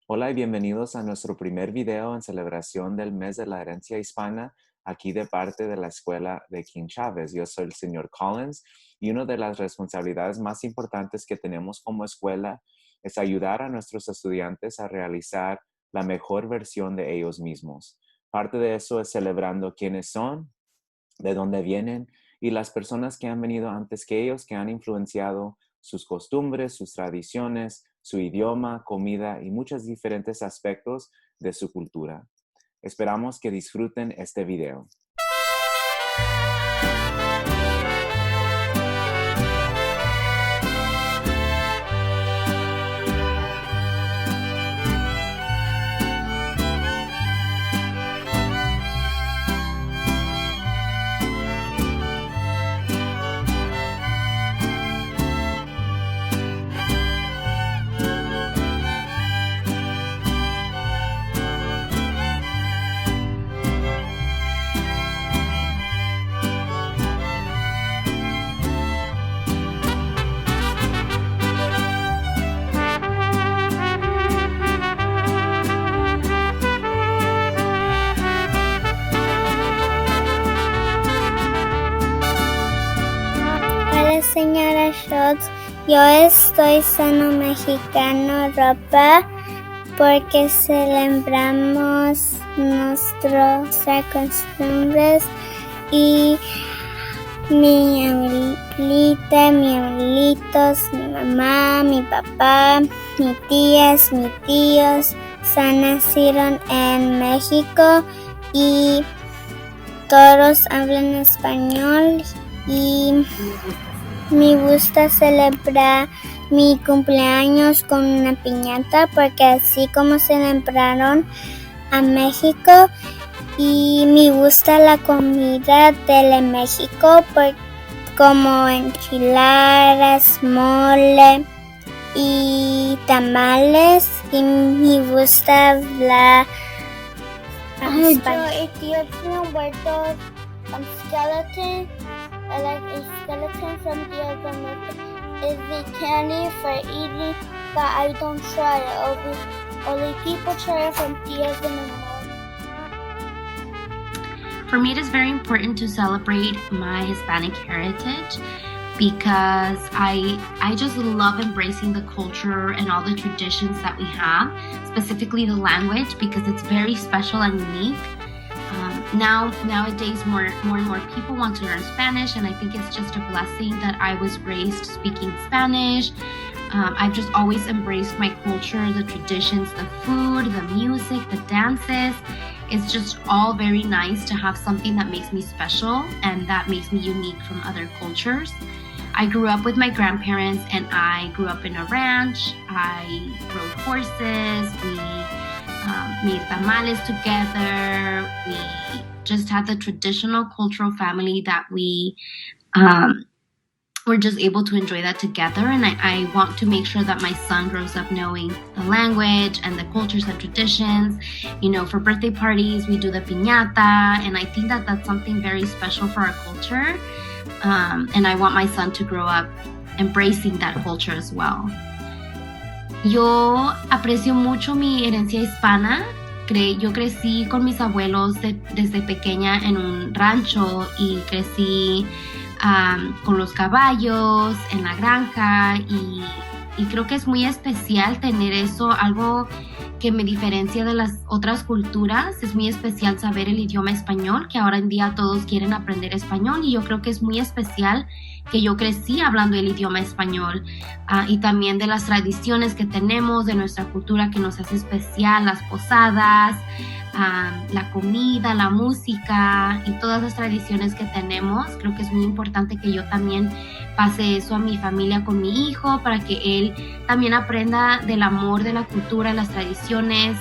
Hola y bienvenidos a nuestro primer video en celebración del mes de la herencia hispana, aquí de parte de la escuela de King-Chavez. Yo soy el señor Collins y una de las responsabilidades más importantes que tenemos como escuela es ayudar a nuestros estudiantes a realizar la mejor versión de ellos mismos. Parte de eso es celebrando quiénes son, de dónde vienen y las personas que han venido antes que ellos, que han influenciado sus costumbres, sus tradiciones, su idioma, comida y muchos diferentes aspectos de su cultura. Esperamos que disfruten este video. Hola señora Schultz, yo estoy usando mexicano ropa porque celebramos nuestras costumbres y mi abuelita, mi abuelitos, mi mamá, mi papá, mis tías, mis tíos nacieron en México y todos hablan español y me gusta celebrar mi cumpleaños con una piñata porque así como celebraron a México y me gusta la comida de México como enchiladas, mole y tamales y me gusta hablar español. If you have muertos skeleton, like a skeleton from Dia de Muertos, is the candy for eating, but I don't try it. Only people try it from Dia de Muertos. For me, it is very important to celebrate my Hispanic heritage because I just love embracing the culture and all the traditions that we have, specifically the language, because it's very special and unique. Nowadays, more and more people want to learn Spanish, and I think it's just a blessing that I was raised speaking Spanish. I've just always embraced my culture, the traditions, the food, the music, the dances. It's just all very nice to have something that makes me special and that makes me unique from other cultures. I grew up with my grandparents and I grew up in a ranch. I rode horses. We made tamales together. We just had the traditional cultural family that we were just able to enjoy that together. And I want to make sure that my son grows up knowing the language and the cultures and traditions. You know, for birthday parties, we do the piñata. And I think that that's something very special for our culture. And I want my son to grow up embracing that culture as well. Yo aprecio mucho mi herencia hispana. Yo crecí con mis abuelos desde pequeña en un rancho y crecí con los caballos en la granja y creo que es muy especial tener eso, algo que me diferencia de las otras culturas. Es muy especial saber el idioma español, que ahora en día todos quieren aprender español y yo creo que es muy especial que yo crecí hablando el idioma español y también de las tradiciones que tenemos, de nuestra cultura que nos hace especial, las posadas, la comida, la música y todas las tradiciones que tenemos. Creo que es muy importante que yo también pase eso a mi familia con mi hijo para que él también aprenda del amor de la cultura, las tradiciones,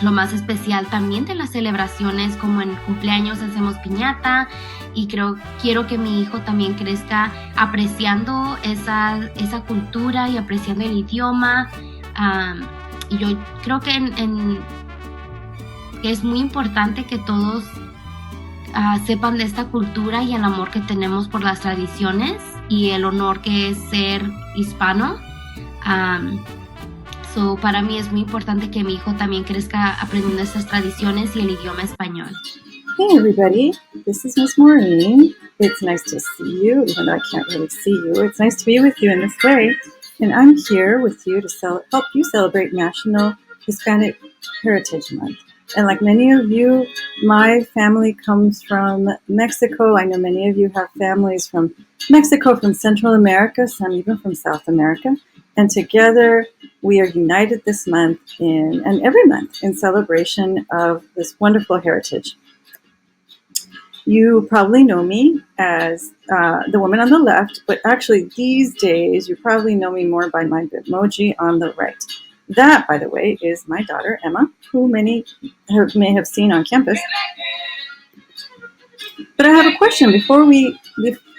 lo más especial también de las celebraciones, como en cumpleaños hacemos piñata y quiero que mi hijo también crezca apreciando esa cultura y apreciando el idioma. Y yo creo que que es muy importante que todos sepan de esta cultura y el amor que tenemos por las tradiciones y el honor que es ser hispano. So, para mí es muy importante que mi hijo también crezca aprendiendo estas tradiciones y el idioma español. Hey everybody, this is Miss Maureen. It's nice to see you, even though I can't really see you. It's nice to be with you in this way. And I'm here with you to help you celebrate National Hispanic Heritage Month. And like many of you, my family comes from Mexico. I know many of you have families from Mexico, from Central America, some even from South America. And together we are united this month and every month in celebration of this wonderful heritage. You probably know me as the woman on the left, but actually these days you probably know me more by my Bitmoji on the right. That, by the way, is my daughter, Emma, who many may have seen on campus. But I have a question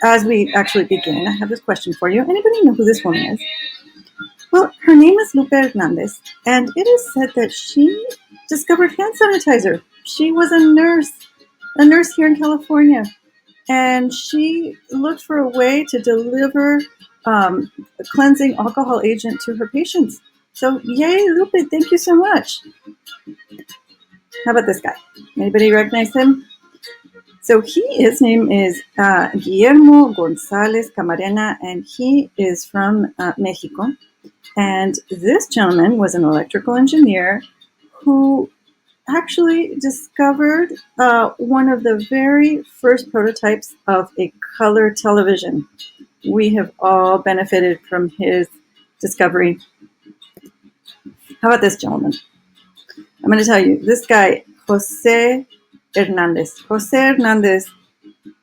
as we actually begin. I have this question for you. Anybody know who this woman is? Well, her name is Lupe Hernandez, and it is said that she discovered hand sanitizer. She was a nurse here in California, and she looked for a way to deliver a cleansing alcohol agent to her patients. So, yay, Lupe, thank you so much. How about this guy? Anybody recognize him? So his name is Guillermo González Camarena, and he is from Mexico. And this gentleman was an electrical engineer who actually discovered one of the very first prototypes of a color television. We have all benefited from his discovery. How about this gentleman? I'm going to tell you, this guy, Jose Hernandez, a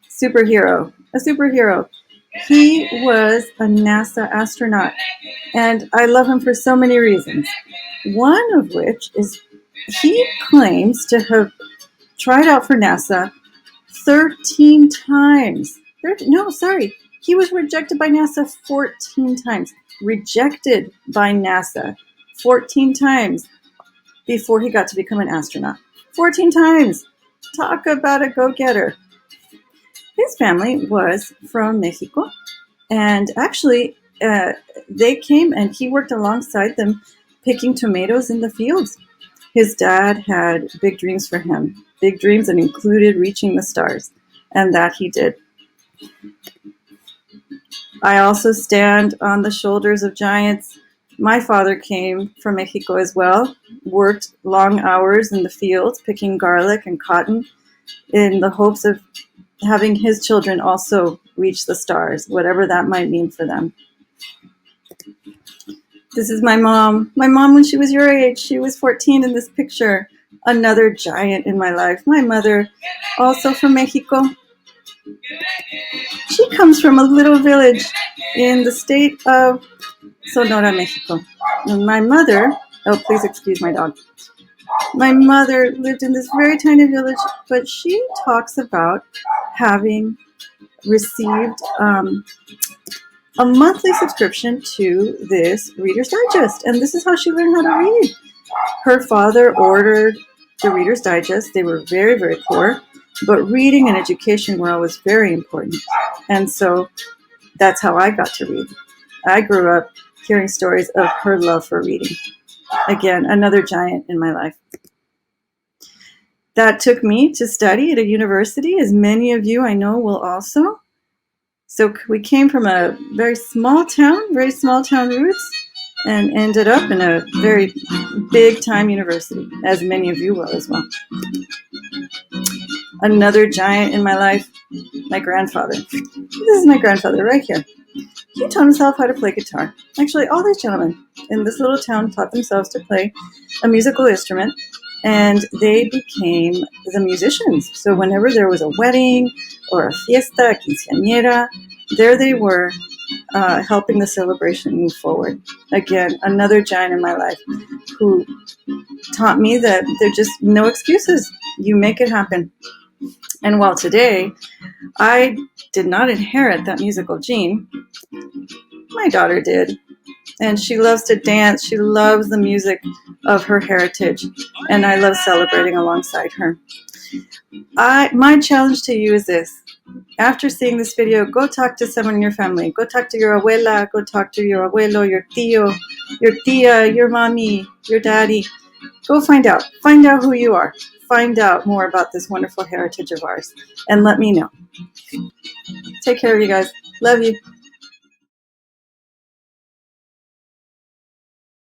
superhero. He was a NASA astronaut, and I love him for so many reasons. One of which is he claims to have tried out for NASA 13 times. He was rejected by NASA 14 times. Rejected by NASA 14 times before he got to become an astronaut. 14 times. Talk about a go-getter. His family was from Mexico, and actually they came and he worked alongside them picking tomatoes in the fields. His dad had big dreams for him, big dreams that included reaching the stars, and that he did. I also stand on the shoulders of giants. My father came from Mexico as well, worked long hours in the fields picking garlic and cotton in the hopes of having his children also reach the stars, whatever that might mean for them. This is my mom. My mom, when she was your age, she was 14 in this picture. Another giant in my life. My mother, also from Mexico. She comes from a little village in the state of Sonora, Mexico. And my mother, please excuse my dog. My mother lived in this very tiny village, but she talks about having received a monthly subscription to this Reader's Digest. And this is how she learned how to read. Her father ordered the Reader's Digest. They were very, very poor, but reading and education were always very important. And so that's how I got to read. I grew up hearing stories of her love for reading. Again, another giant in my life. That took me to study at a university, as many of you I know will also. So we came from a very small town roots, and ended up in a very big time university, as many of you will as well. Another giant in my life, my grandfather. This is my grandfather right here. He taught himself how to play guitar. Actually, all these gentlemen in this little town taught themselves to play a musical instrument, and they became the musicians. So whenever there was a wedding or a fiesta, a quinceañera, there they were, helping the celebration move forward. Again, another giant in my life who taught me that there are just no excuses. You make it happen. And while today I did not inherit that musical gene, my daughter did. And she loves to dance. She loves the music of her heritage. And I love celebrating alongside her. My challenge to you is this. After seeing this video, go talk to someone in your family. Go talk to your abuela. Go talk to your abuelo, your tío, your tia, your mommy, your daddy. Go find out. Find out who you are. Find out more about this wonderful heritage of ours. And let me know. Take care, you guys. Love you.